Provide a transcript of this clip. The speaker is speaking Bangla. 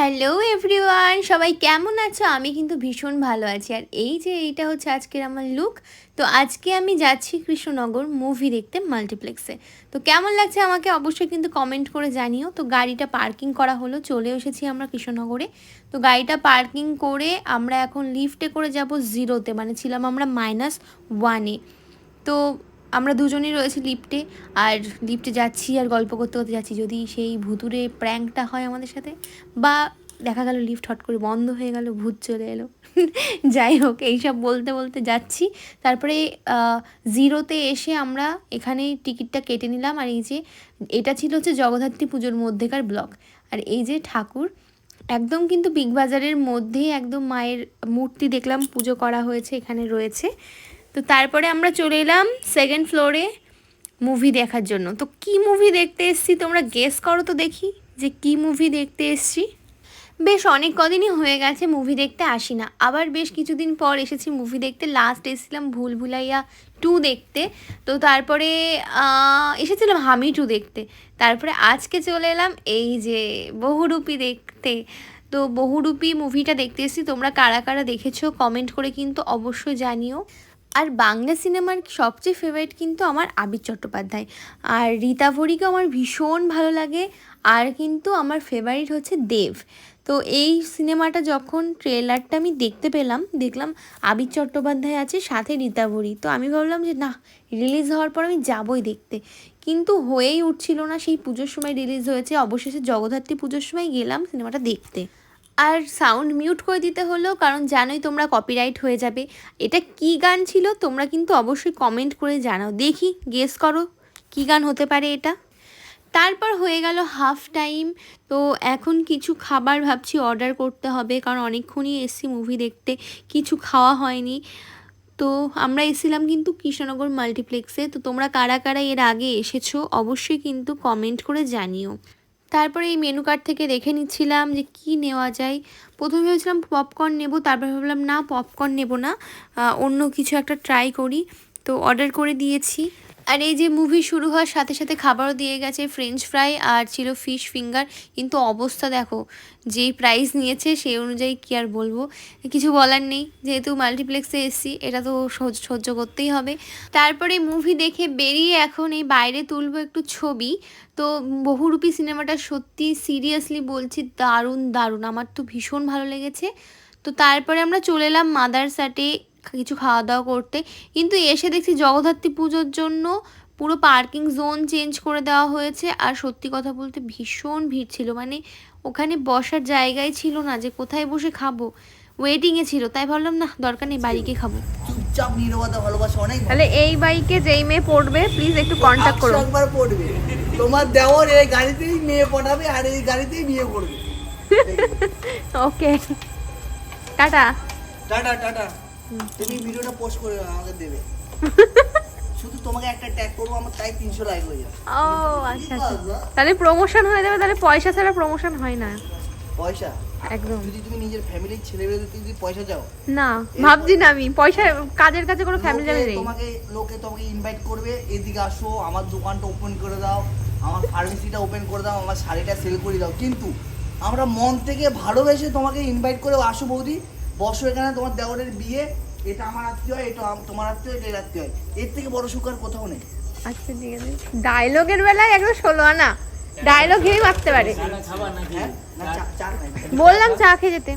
হ্যালো এভরিওয়ান, সবাই কেমন আছো? আমি কিন্তু ভীষণ ভালো আছি। আর এই যে এইটা হচ্ছে আজকের আমার লুক। তো আজকে আমি যাচ্ছি কৃষ্ণনগর মুভি দেখতে মাল্টিপ্লেক্সে। তো কেমন লাগছে আমাকে অবশ্যই কিন্তু কমেন্ট করে জানিও। তো গাড়িটা পার্কিং করা হলো, চলে এসেছি আমরা কৃষ্ণনগরে। তো গাড়িটা পার্কিং করে আমরা এখন লিফটে করে যাব জিরোতে, মানে ছিলাম আমরা -1-এ। তো আমরা দুজনেই রয়েছি লিফটে, আর লিফটে যাচ্ছি আর গল্প করতে করতে যাচ্ছি। যদি সেই ভুতুরে প্র্যাঙ্কটা হয় আমাদের সাথে, বা দেখা গেল লিফট হট করে বন্ধ হয়ে গেল, ভূত চলে এলো, যাই হোক এইসব বলতে বলতে যাচ্ছি। তারপরে জিরোতে এসে আমরা এখানে টিকিটটা কেটে নিলাম। আর এই যে এটা ছিল হচ্ছে জগদ্ধাত্রী পুজোর মধ্যেকার ব্লগ। আর এই যে ঠাকুর একদম কিন্তু বিগ বাজারের মধ্যেই একদম মায়ের মূর্তি দেখলাম, পুজো করা হয়েছে, এখানে রয়েছে। তো তারপরে আমরা চলে এলাম সেকেন্ড ফ্লোরে মুভি দেখার জন্য। তো কি মুভি দেখতে এসেছি তোমরা গেস করো তো দেখি, যে কি মুভি দেখতে এসেছি। বেশ অনেক কদিনই হয়ে গেছে মুভি দেখতে আসি না, আবার বেশ কিছুদিন পর এসেছি মুভি দেখতে। লাস্ট এসেছিলাম ভুল ভুলাইয়া 2 দেখতে। তো তারপরে এসেছিলাম হামি 2 দেখতে। তারপরে আজকে চলে এলাম এই যে বহুরূপী দেখতে। তো বহুরূপী মুভিটা দেখতে এসেছি। তোমরা কারা কারা দেখেছো কমেন্ট করে কিন্তু অবশ্যই জানিও। আর বাংলা সিনেমার সবচেয়ে ফেভারিট কিন্তু আমার আবির চট্টোপাধ্যায়, আর রীতাভরিকে আমার ভীষণ ভালো লাগে। আর কিন্তু আমার ফেভারিট হচ্ছে দেব। তো এই সিনেমাটা যখন ট্রেলারটা আমি দেখতে পেলাম, দেখলাম আবির চট্টোপাধ্যায় আছে, সাথে রীতাভরি। তো আমি ভাবলাম যে না, রিলিজ হওয়ার পর আমি যাবই দেখতে, কিন্তু হয়েই উঠছিল না। সেই পুজোর সময় রিলিজ হয়েছে, অবশেষে জগদ্ধাত্রী পুজোর সময় গেলাম সিনেমাটা দেখতে। আর সাউন্ড মিউট করে দিতে হলো, কারণ জানোই তোমরা কপিরাইট হয়ে যাবে। এটা কি গান ছিল তোমরা কিন্তু অবশ্যই কমেন্ট করে জানাও, দেখি গেস করো কি গান হতে পারে এটা। তারপর হয়ে গেল হাফ টাইম। তো এখন কিছু খাবার ভাবছি অর্ডার করতে হবে, কারণ অনেকক্ষণই এসছি মুভি দেখতে, কিছু খাওয়া হয়নি। তো আমরা এসেছিলাম কিন্তু কৃষ্ণনগর মাল্টিপ্লেক্সে। তো তোমরা কারা কারা এর আগে এসেছো অবশ্যই কিন্তু কমেন্ট করে জানিও। তারপরে এই মেনু কার্ড থেকে দেখে নিচ্ছিলাম যে কি নেওয়া যায়। প্রথমে ভেবেছিলাম পপকর্ন নেব, তারপরে ভাবলাম না পপকর্ন নেব না, অন্য কিছু একটা ট্রাই করি। তো অর্ডার করে দিয়েছি। আর এই যে মুভি শুরু হওয়ার সাথে সাথে খাবারও দিয়ে গেছে, ফ্রেঞ্চ ফ্রাই আর ছিল ফিশ ফিঙ্গার। কিন্তু অবস্থা দেখো, যেই প্রাইস নিয়েছে সেই অনুযায়ী কী আর বলবো, কিছু বলার নেই। যেহেতু মাল্টিপ্লেক্সে এসেছি, এটা তো সহ্য করতেই হবে। তারপরে মুভি দেখে বেরিয়ে এখন এই বাইরে তুলবো একটু ছবি। তো বহুরূপী সিনেমাটা সত্যি সিরিয়াসলি বলছি দারুণ দারুণ, আমার তো ভীষণ ভালো লেগেছে। তো তারপরে আমরা চলে এলাম মাদারসাটে কিছু খাওয়া দাওয়া করতে। কিন্তু এসে দেখছি জগদ্ধাত্রী পুজোর জন্য পুরো পার্কিং জোন চেঞ্জ করে দেওয়া হয়েছে। আর সত্যি কথা বলতে ভীষণ ভিড় ছিল, মানে ওখানে বসার জায়গায় ছিল না, যে কোথায় বসে খাবো, ওয়েটিংয়ে ছিল। তাই ভাবলাম না, দরকার নেই, বাড়িকে খাবো। চুপচাপ নীরবতা ভালোবাসা অনেক। তাহলে এই বাইকে যেই মেয়ে পড়বে প্লিজ একটু কন্ট্যাক্ট করো। একবার পড়বে, তোমার দেওয়ার এই গাড়িতেই মেয়ে পড়াবে আর এই গাড়িতেই বিয়ে করবে। ওকে, টাটা টাটা টাটা। তুমি ভিডিওটা পোস্ট করে আমাকে দেবে। শুধু তোমাকে একটা ট্যাগ করবো, আমার তাই 300 লাইক হয়ে যাবে। ও আচ্ছা আচ্ছা, তাহলে প্রমোশন হয়ে যাবে। তাহলে পয়সা ছাড়া প্রমোশন হয় না। পয়সা একদম যদি তুমি নিজের ফ্যামিলির ছেলেমেয়েদের যদি পয়সা চাও, না ভাবছি না আমি পয়সা, কাজের কাছে কোনো ফ্যামিলি নেই। লোকে তোমাকে ইনভাইট করবে, এদিকে আসো, আমার দোকানটা ওপেন করে দাও, আমার ফার্মেসিটা ওপেন করে দাও, আমার শাড়িটা সেল করে দাও। কিন্তু আমরা মন থেকে ভালোবেসে তোমাকে ইনভাইট করে, আসো বৌদি বসো এখানে, তোমার দেওয়ারের বিয়ে, এটা আমার আত্মীয় হয়, এটা তোমার আত্মীয়, এটা এর আত্মীয় হয়। এর থেকে বড় সুখ আর কোথাও নেই। আচ্ছা ঠিক আছে, ডায়লগের বেলায় একদম 16 আনা ডায়লগ হেই মারতে পারে। হ্যাঁ না, চা খাই। বললাম চা খেয়ে যেতে।